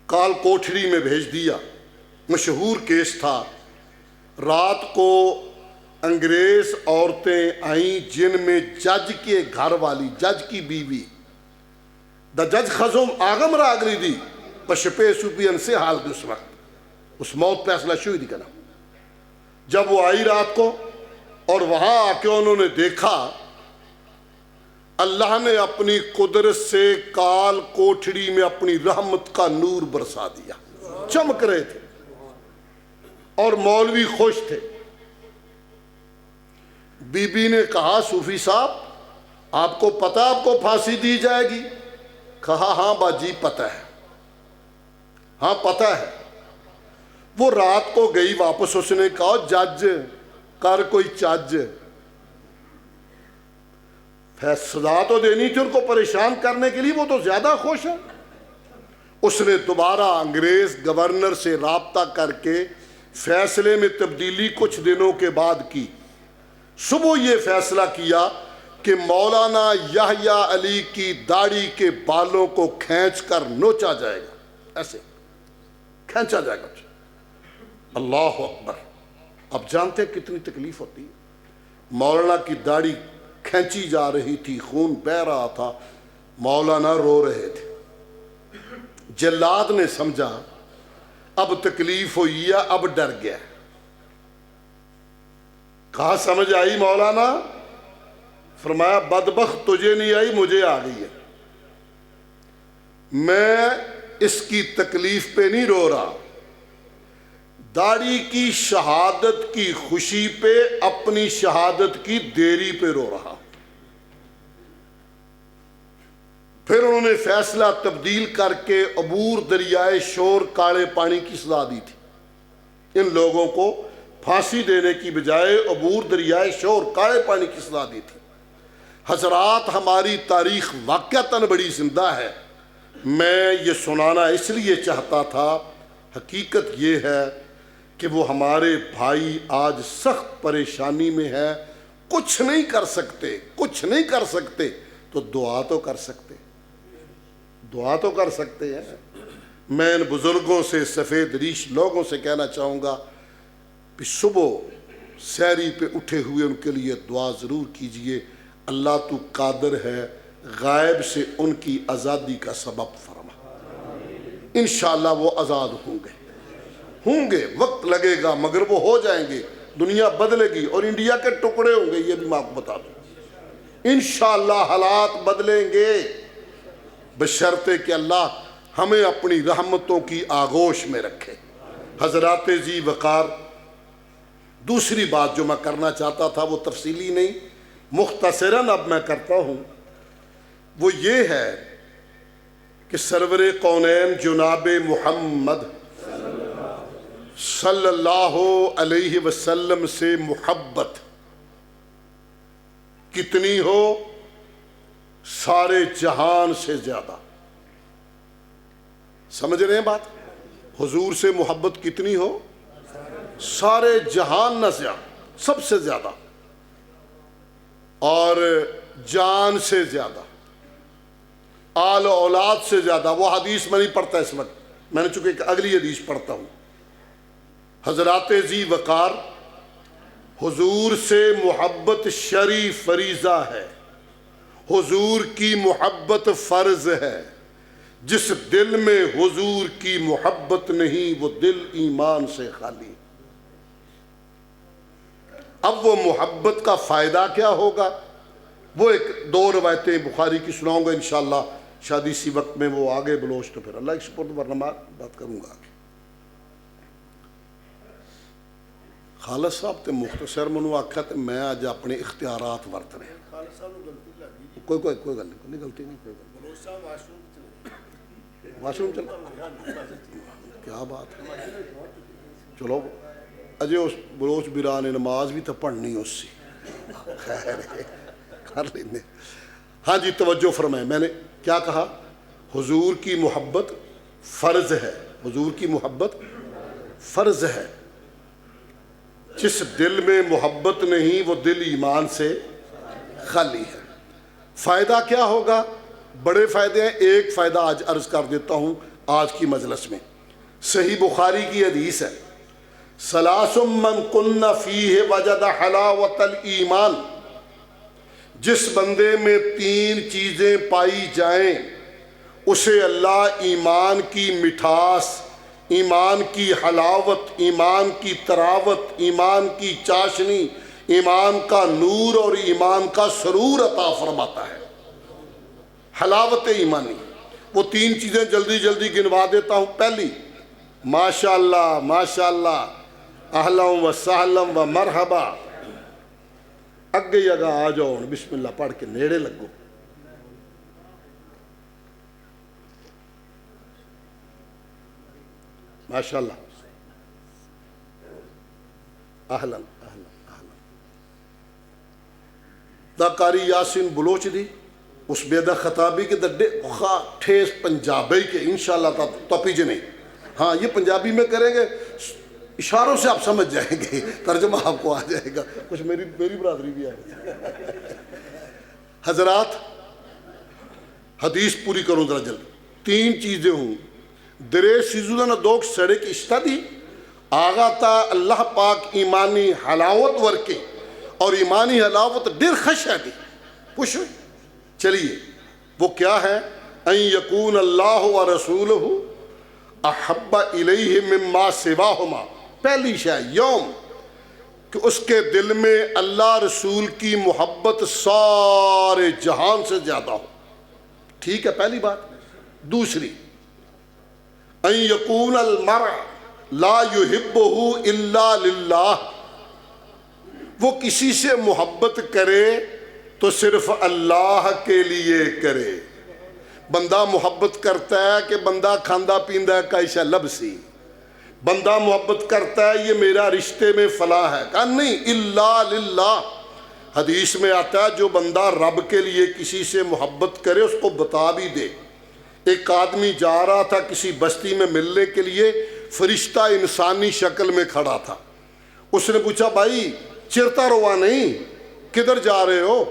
B: کال کوٹھری میں بھیج دیا، مشہور کیس تھا، رات کو انگریز عورتیں آئیں جن میں جج کے گھر والی، جج کی بیوی، دا جج خزم آغم راگلی دی پشپے سوپین سے حال دی، اس وقت اس موت فیصلہ شوئی دی کنا۔ جب وہ آئی رات کو اور وہاں آ کے انہوں نے دیکھا اللہ نے اپنی قدرت سے کال کوٹھڑی میں اپنی رحمت کا نور برسا دیا، چمک رہے تھے اور مولوی خوش تھے۔ بی بی نے کہا صوفی صاحب آپ کو پتہ آپ کو پھانسی دی جائے گی؟ کہا ہاں باجی پتہ ہے، ہاں پتہ ہے۔ وہ رات کو گئی واپس، اس نے کہا جج کر کوئی چج، سزا تو دینی تھی ان کو پریشان کرنے کے لیے، وہ تو زیادہ خوش ہے۔ اس نے دوبارہ انگریز گورنر سے رابطہ کر کے فیصلے میں تبدیلی کچھ دنوں کے بعد کی۔ صبح یہ فیصلہ کیا کہ مولانا یحییٰ علی کی داڑھی کے بالوں کو کھینچ کر نوچا جائے گا، ایسے کھینچا جائے گا۔ اللہ اکبر! اب جانتے کتنی تکلیف ہوتی ہے۔ مولانا کی داڑھی کھینچی جا رہی تھی، خون بہہ رہا تھا، مولانا رو رہے تھے۔ جلاد نے سمجھا اب تکلیف ہوئی ہے، اب ڈر گیا۔ کہا سمجھ آئی مولانا؟ فرمایا بدبخت تجھے نہیں آئی مجھے آ گئی ہے، میں اس کی تکلیف پہ نہیں رو رہا، داڑھی کی شہادت کی خوشی پہ اپنی شہادت کی دیری پہ رو رہا۔ پھر انہوں نے فیصلہ تبدیل کر کے عبور دریائے شور کاڑے پانی کی سزا دی تھی، ان لوگوں کو پھانسی دینے کی بجائے عبور دریائے شور کاڑے پانی کی سزا دی تھی۔ حضرات، ہماری تاریخ واقعتاً بڑی زندہ ہے، میں یہ سنانا اس لیے چاہتا تھا، حقیقت یہ ہے کہ وہ ہمارے بھائی آج سخت پریشانی میں ہے، کچھ نہیں کر سکتے تو دعا تو کر سکتے، دعا تو کر سکتے ہیں۔ میں ان بزرگوں سے، سفید ریش لوگوں سے کہنا چاہوں گا کہ صبح سحری پہ اٹھے ہوئے ان کے لیے دعا ضرور کیجئے، اللہ تو قادر ہے غائب سے ان کی آزادی کا سبب فرما، انشاءاللہ وہ آزاد ہوں گے، وقت لگے گا مگر وہ ہو جائیں گے، دنیا بدلے گی اور انڈیا کے ٹکڑے ہوں گے، یہ بھی میں آپ کو بتا دوں، انشاءاللہ حالات بدلیں گے، بشرطے کہ اللہ ہمیں اپنی رحمتوں کی آغوش میں رکھے۔ حضرات ذی وقار، دوسری بات جو میں کرنا چاہتا تھا وہ تفصیلی نہیں، مختصراً اب میں کرتا ہوں، وہ یہ ہے کہ سرور کونین جناب محمد صلی اللہ علیہ وسلم سے محبت کتنی ہو؟ سارے جہان سے زیادہ۔ سمجھ رہے ہیں بات؟ حضور سے محبت کتنی ہو؟ سارے جہان نہ زیادہ، سب سے زیادہ، اور جان سے زیادہ، آل و اولاد سے زیادہ۔ وہ حدیث میں نہیں پڑھتا اس وقت، میں نے چونکہ ایک اگلی حدیث پڑھتا ہوں۔ حضرات ذی وقار، حضور سے محبت شرعی فریضہ ہے، حضور کی محبت فرض ہے، جس دل میں حضور کی محبت نہیں وہ دل ایمان سے خالی۔ اب وہ محبت کا فائدہ کیا ہوگا؟ وہ ایک دو روایتیں بخاری کی سناؤں گا انشاءاللہ، شاید اسی وقت میں وہ آگے بلوچ تو پھر اللہ کے سپرد ورنہ بات کروں گا۔ خالد صاحب تے مختصر منو آکھا تے میں آج اپنے اختیارات ورت رہے ہیں۔ کوئی گل نہیں، غلطی نہیں، واش روم چلا، کیا بات ہے، چلو اجے اس بلوچ بیرا نے نماز بھی تو پڑھنی اس سے، خیر کر لینے۔ ہاں جی، توجہ فرمائیں، میں نے کیا کہا؟ حضور کی محبت فرض ہے، حضور کی محبت فرض ہے، جس دل میں محبت نہیں وہ دل ایمان سے خالی ہے۔ فائدہ کیا ہوگا؟ بڑے فائدے ہیں، ایک فائدہ آج عرض کر دیتا ہوں آج کی مجلس میں۔ صحیح بخاری کی حدیث ہے، ثلاث من کن فیہ وجد حلاوت الایمان، جس بندے میں تین چیزیں پائی جائیں اسے اللہ ایمان کی مٹھاس، ایمان کی حلاوت، ایمان کی تراوت، ایمان کی چاشنی، ایمان کا نور اور ایمان کا سرور عطا فرماتا ہے۔ حلاوت ایمانی، وہ تین چیزیں جلدی جلدی گنوا دیتا ہوں۔ پہلی، ماشاءاللہ ماشاءاللہ، اہلا و سہلا و مرحبا، اگے جگہ آ جاؤ، بسم اللہ پڑھ کے نیڑے لگو۔ ماشاءاللہ، اہلا اہلا اہلا۔ دا قاری یاسین بلوچ دی اس بیدہ خطابی کے دڈے ٹھیس پنجابی کے انشاءاللہ تپی جنے، ہاں یہ پنجابی میں کریں گے، اشاروں سے آپ سمجھ جائیں گے، ترجمہ آپ کو آ جائے گا، کچھ میری برادری بھی آئے۔ حضرات، حدیث پوری کروں ذرا جلد۔ تین چیزیں ہوں، درے سیزودہ نہ دوک سڑے کی اشتہ دی، آغا تا اللہ پاک ایمانی حلاوت ورکے، اور ایمانی حلاوت ڈر خش ہے دی پوچھو۔ چلیے وہ کیا ہے؟ ان یکون اللہ و رسولہ احب الیہ مما سواہما، پہلی شے یوم، کہ اس کے دل میں اللہ رسول کی محبت سارے جہان سے زیادہ ہو. ٹھیک ہے، پہلی بات. دوسری، ان یکون المرء لا یحبہ الا للہ، وہ کسی سے محبت کرے تو صرف اللہ کے لیے کرے. بندہ محبت کرتا ہے کہ بندہ کھاندہ پیندہ ہے کائشہ لب سی، بندہ محبت کرتا ہے یہ میرا رشتے میں فلاح ہے، کہا نہیں، الا للہ. حدیث میں آتا ہے جو بندہ رب کے لیے کسی سے محبت کرے اس کو بتا بھی دے. ایک آدمی جا رہا تھا کسی بستی میں ملنے کے لیے، فرشتہ انسانی شکل میں کھڑا تھا. اس نے پوچھا بھائی چرتا روا نہیں، کدھر جا رہے ہو؟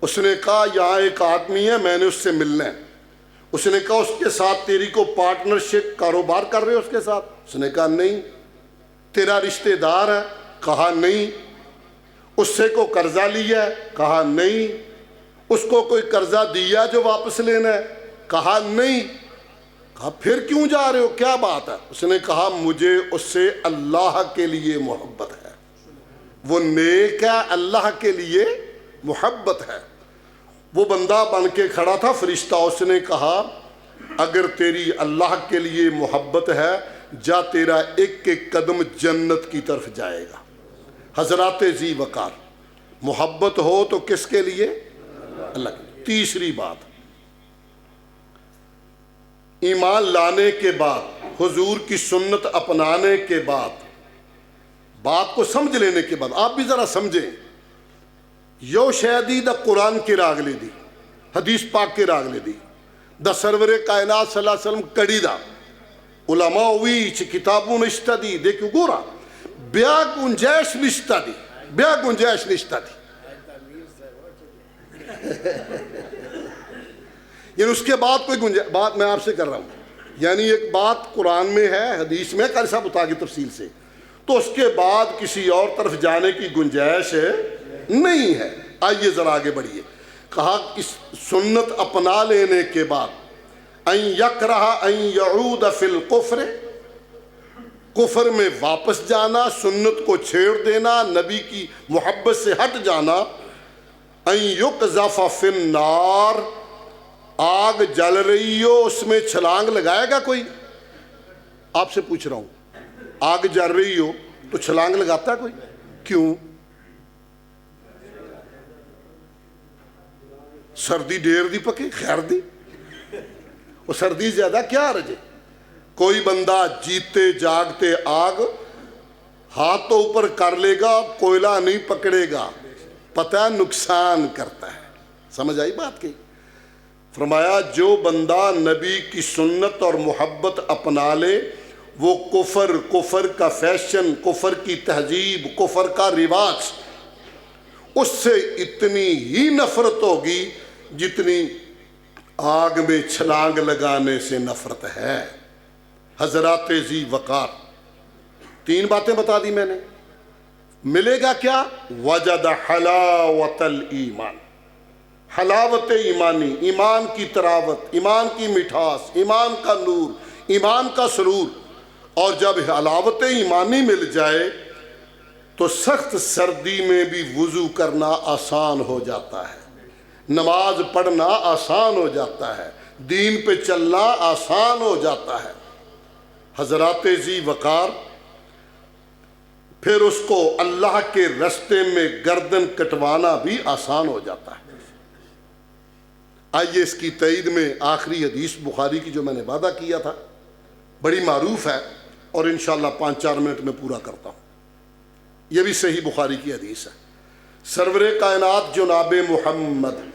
B: اس نے کہا یہاں ایک آدمی ہے میں نے اس سے ملنا ہے. اس نے کہا اس کے ساتھ تیری کو پارٹنرشپ کاروبار کر رہے ہو اس کے ساتھ؟ اس نے کہا نہیں. تیرا رشتہ دار ہے؟ کہا نہیں. اس سے کو قرضہ لیا ہے؟ کہا نہیں. اس کو کوئی قرضہ دیا جو واپس لینا ہے؟ کہا نہیں. کہا پھر کیوں جا رہے ہو، کیا بات ہے؟ اس نے کہا مجھے اس سے اللہ کے لیے محبت ہے، وہ نیک ہے، اللہ کے لیے محبت ہے. وہ بندہ بن کے کھڑا تھا فرشتہ. اس نے کہا اگر تیری اللہ کے لیے محبت ہے جا، تیرا ایک ایک قدم جنت کی طرف جائے گا. حضرات ذی وقار، محبت ہو تو کس کے لیے؟ اللہ کے لیے. تیسری بات، ایمان لانے کے بعد، حضور کی سنت اپنانے کے بعد، بات کو سمجھ لینے کے بعد، آپ بھی ذرا سمجھیں. یو شہدی دا قرآن کے راگلے دی، حدیث پاک کے راگلے دی، دا سرور کائنات صلی اللہ علیہ وسلم کڑی دا علماء ہوئی چھ کتابوں نشتہ دی. دیکھو گورا بیا گنجائش نشتہ دی، بیا گنجائش نشتہ دی. یعنی اس کے بعد کوئی گنجائش، بات میں آپ سے کر رہا ہوں، یعنی ایک بات قرآن میں ہے، حدیث میں کل صاحب بتا گی تفصیل سے، تو اس کے بعد کسی اور طرف جانے کی گنجائش نہیں ہے. آئیے ذرا آگے بڑھیے. کہا اس سنت اپنا لینے کے بعد ان یکرہ ان یعود فی الکفر، کفر میں واپس جانا، سنت کو چھیڑ دینا، نبی کی محبت سے ہٹ جانا. ان یقذف فی النار، آگ جل رہی ہو اس میں چھلانگ لگائے گا کوئی؟ آپ سے پوچھ رہا ہوں، آگ جل رہی ہو تو چھلانگ لگاتا ہے کوئی؟ کیوں؟ سردی ڈیر دی پکی خیر دی، وہ سردی زیادہ کیا رجے. کوئی بندہ جیتے جاگتے آگ ہاتھ تو اوپر کر لے گا، کوئلہ نہیں پکڑے گا، پتہ نقصان کرتا ہے. سمجھ آئی بات کی؟ فرمایا جو بندہ نبی کی سنت اور محبت اپنا لے، وہ کفر کا فیشن، کفر کی تہذیب، کفر کا رواج، اس سے اتنی ہی نفرت ہوگی جتنی آگ میں چھلانگ لگانے سے نفرت ہے. حضرات ذی وقار، تین باتیں بتا دی میں نے. ملے گا کیا؟ وجد حلاوت الایمان، حلاوت ایمانی، ایمان کی تراوت، ایمان کی مٹھاس، ایمان کا نور، ایمان کا سرور. اور جب حلاوت ایمانی مل جائے تو سخت سردی میں بھی وضو کرنا آسان ہو جاتا ہے، نماز پڑھنا آسان ہو جاتا ہے، دین پہ چلنا آسان ہو جاتا ہے. حضرات ذی وقار، پھر اس کو اللہ کے رستے میں گردن کٹوانا بھی آسان ہو جاتا ہے. آئیے اس کی تائید میں آخری حدیث بخاری کی جو میں نے وعدہ کیا تھا، بڑی معروف ہے اور انشاءاللہ 5-4 منٹ میں پورا کرتا ہوں. یہ بھی صحیح بخاری کی حدیث ہے. سرور کائنات جناب محمد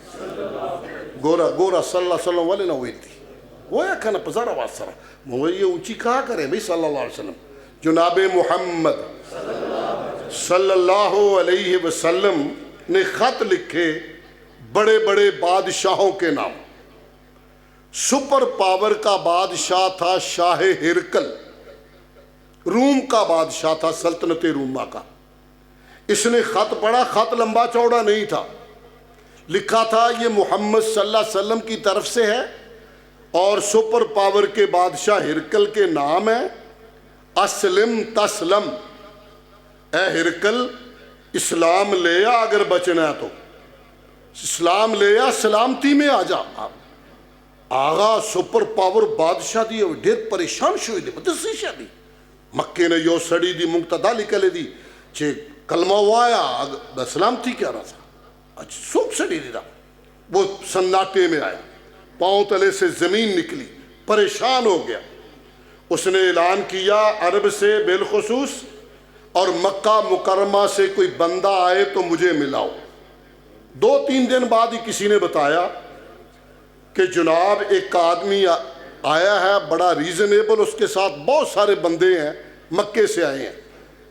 B: گورا صلی اللہ علیہ وسلم والے نہ ہوئی تھی، وہ یا کھانا پزار آواز سرا وہ یہ اونچی کہا کرے بھئی صلی اللہ علیہ وسلم. جناب محمد صلی اللہ علیہ وسلم نے خط لکھے بڑے بڑے بادشاہوں کے نام. سپر پاور کا بادشاہ تھا شاہ ہرکل، روم کا بادشاہ تھا، سلطنت روما کا. اس نے خط پڑھا، خط لمبا چوڑا نہیں تھا، لکھا تھا یہ محمد صلی اللہ علیہ وسلم کی طرف سے ہے اور سپر پاور کے بادشاہ ہرکل کے نام ہے، اسلم تسلم، اے ہرکل اسلام لے آ اگر بچنا ہے تو اسلام لے آ سلامتی میں آ جا آغا سپر پاور بادشاہ دی ڈیر پریشان شوئی دی بدسی شاہ دی مکے نے یو سڑی دی مقتدا لکلے دی چھے کلمہ وایا سلامتی کیا رہا تھا اچھ سوک سڑی دی دا وہ سناٹے میں آیا پاؤں تلے سے زمین نکلی پریشان ہو گیا اس نے اعلان کیا عرب سے بالخصوص اور مکہ مکرمہ سے کوئی بندہ آئے تو مجھے ملاؤ 2-3 دن بعد ہی کسی نے بتایا کہ جناب ایک آدمی آیا ہے بڑا ریزنیبل اس کے ساتھ بہت سارے بندے ہیں مکے سے آئے ہیں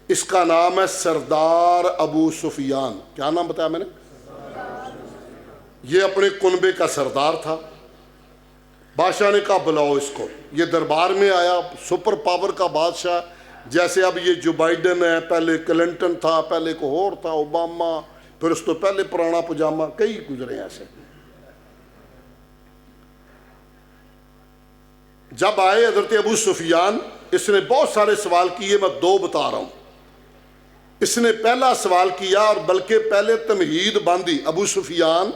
B: اس کا نام ہے سردار ابو سفیان کیا نام بتایا میں نے یہ اپنے کنبے کا سردار تھا بادشاہ نے کہا بلاؤ اس کو یہ دربار میں آیا سپر پاور کا بادشاہ جیسے اب یہ جو بائیڈن ہے پہلے کلنٹن تھا پہلے کوئی اور تھا اوباما پھر اس تو پہلے پرانا پجامہ کئی گزرے ایسے جب آئے حضرت ابو سفیان اس نے بہت سارے سوال کیے میں 2 بتا رہا ہوں اس نے پہلا سوال کیا اور بلکہ پہلے تمہید باندھی ابو سفیان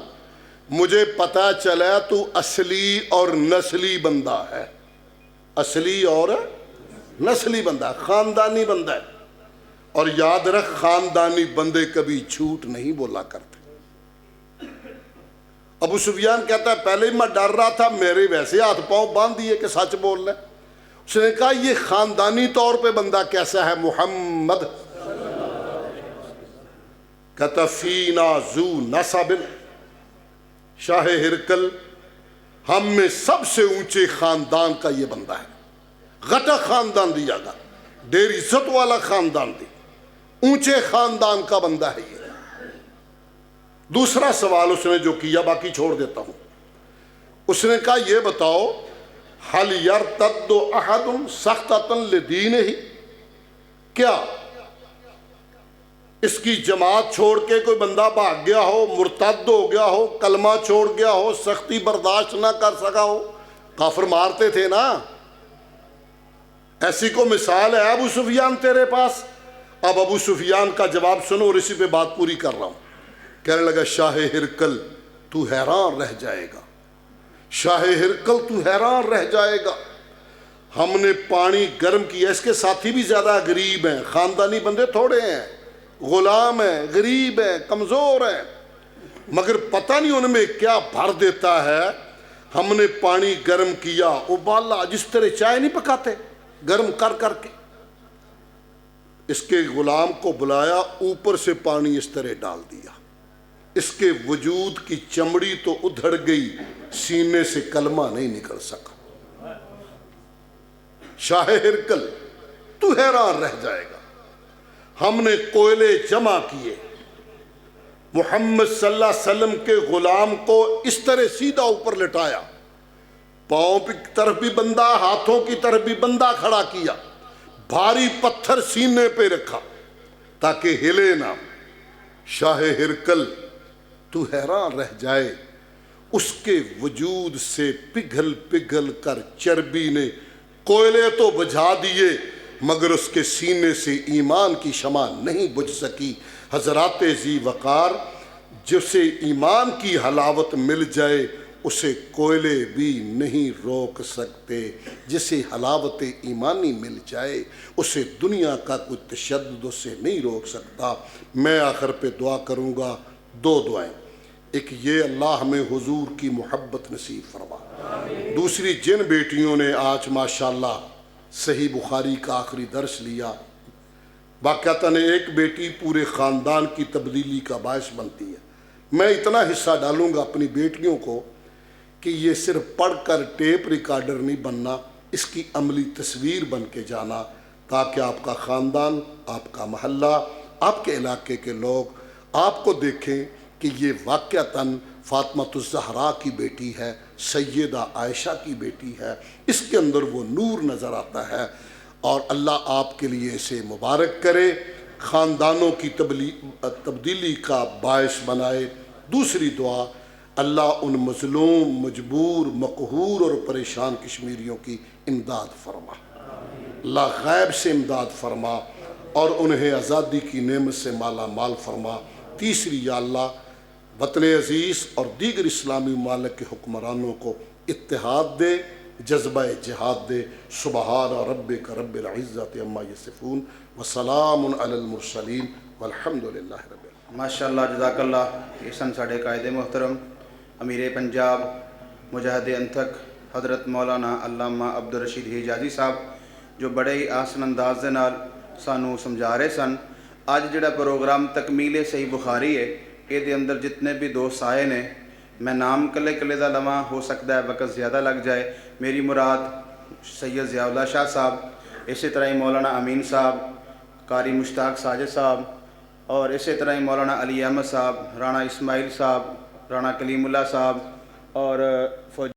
B: مجھے پتا چلا تو اصلی اور نسلی بندہ ہے اصلی اور نسلی بندہ ہے خاندانی بندہ ہے اور یاد رکھ خاندانی بندے کبھی جھوٹ نہیں بولا کرتے ابو سفیان کہتا ہے پہلے ہی میں ڈر رہا تھا میرے ویسے ہاتھ پاؤں باندھ دیے کہ سچ بول رہے اس نے کہا یہ خاندانی طور پہ بندہ کیسا ہے محمد کہتا فینا ذو نسب شاہ ہرکل ہم میں سب سے اونچے خاندان کا یہ بندہ ہے غٹا خاندان دیا گا ڈیر عزت والا خاندان دی اونچے خاندان کا بندہ ہے یہ دوسرا سوال اس نے جو کیا باقی چھوڑ دیتا ہوں اس نے کہا یہ بتاؤ حل یرتد احد سختۃ لدینہ کیا اس کی جماعت چھوڑ کے کوئی بندہ بھاگ گیا ہو مرتد ہو گیا ہو کلمہ چھوڑ گیا ہو سختی برداشت نہ کر سکا ہو کافر مارتے تھے نا ایسی کو مثال ہے ابو سفیان تیرے پاس اب ابو سفیان کا جواب سنو اور اسی پہ بات پوری کر رہا ہوں کہنے لگا شاہ ہرکل تو حیران رہ جائے گا شاہ ہرکل تو حیران رہ جائے گا ہم نے پانی گرم کیا اس کے ساتھی بھی زیادہ غریب ہیں خاندانی بندے تھوڑے ہیں غلام ہیں غریب ہیں کمزور ہیں مگر پتہ نہیں ان میں کیا بھر دیتا ہے ہم نے پانی گرم کیا ابالا جس طرح چائے نہیں پکاتے گرم کر کر کے اس کے غلام کو بلایا اوپر سے پانی اس طرح ڈال دیا اس کے وجود کی چمڑی تو ادھڑ گئی سینے سے کلمہ نہیں نکل سکا شاہ ہرکل تو حیران رہ جائے گا ہم نے کوئلے جمع کیے محمد صلی اللہ علیہ وسلم کے غلام کو اس طرح سیدھا اوپر لٹایا پاؤں کی طرف بھی بندہ ہاتھوں کی طرف بھی بندہ کھڑا کیا بھاری پتھر سینے پہ رکھا تاکہ ہلے نہ شاہ ہرکل تو حیران رہ جائے اس کے وجود سے پگھل پگھل کر چربی نے کوئلے تو بجھا دیے مگر اس کے سینے سے ایمان کی شمع نہیں بجھ سکی حضرات ذی وقار جسے ایمان کی حلاوت مل جائے اسے کوئلے بھی نہیں روک سکتے جسے حلاوت ایمانی مل جائے اسے دنیا کا کوئی تشدد اسے نہیں روک سکتا میں آخر پہ دعا کروں گا 2 دعائیں ایک یہ اللہ ہمیں حضور کی محبت نصیب فرما دوسری جن بیٹیوں نے آج ماشاءاللہ صحیح بخاری کا آخری درس لیا واقعتاً ایک بیٹی پورے خاندان کی تبدیلی کا باعث بنتی ہے میں اتنا حصہ ڈالوں گا اپنی بیٹیوں کو کہ یہ صرف پڑھ کر ٹیپ ریکارڈر نہیں بننا اس کی عملی تصویر بن کے جانا تاکہ آپ کا خاندان آپ کا محلہ آپ کے علاقے کے لوگ آپ کو دیکھیں کہ یہ واقعتاً فاطمۃ الزہرا کی بیٹی ہے سیدہ عائشہ کی بیٹی ہے اس کے اندر وہ نور نظر آتا ہے اور اللہ آپ کے لیے اسے مبارک کرے خاندانوں کی تبدیلی کا باعث بنائے دوسری دعا اللہ ان مظلوم مجبور مقہور اور پریشان کشمیریوں کی امداد فرما اللہ غیب سے امداد فرما اور انہیں آزادی کی نعمت سے مالا مال فرما۔ تیسری، یا اللہ وطن عزیز اور دیگر اسلامی ممالک کے حکمرانوں کو اتحاد دے، جذبہ جہاد دے۔ سبحان ربک رب العزت عما یصفون وسلام علی المرسلین والحمد للہ رب العالمین۔
C: ماشاء اللہ، جزاک اللہ۔ یہ سن ساڑھے قائد محترم امیر پنجاب مجاہد انتھک حضرت مولانا علامہ عبدالرشید حجازی صاحب، جو بڑے ہی آسن انداز دے نال سانو سمجھا رہے سن۔ اج جڑا پروگرام تکمیل صحیح بخاری ہے، یہ اندر جتنے بھی دوست آئے نے، میں نام کلے کلے دا لواں، ہو سکتا ہے وقت زیادہ لگ جائے۔ میری مراد سید ضیاء اللہ شاہ صاحب، اسی طرح ہی مولانا امین صاحب، قاری مشتاق ساجد صاحب، اور اسی طرح ہی مولانا علی احمد صاحب، رانا اسماعیل صاحب، رانا کلیم اللہ صاحب، اور فوج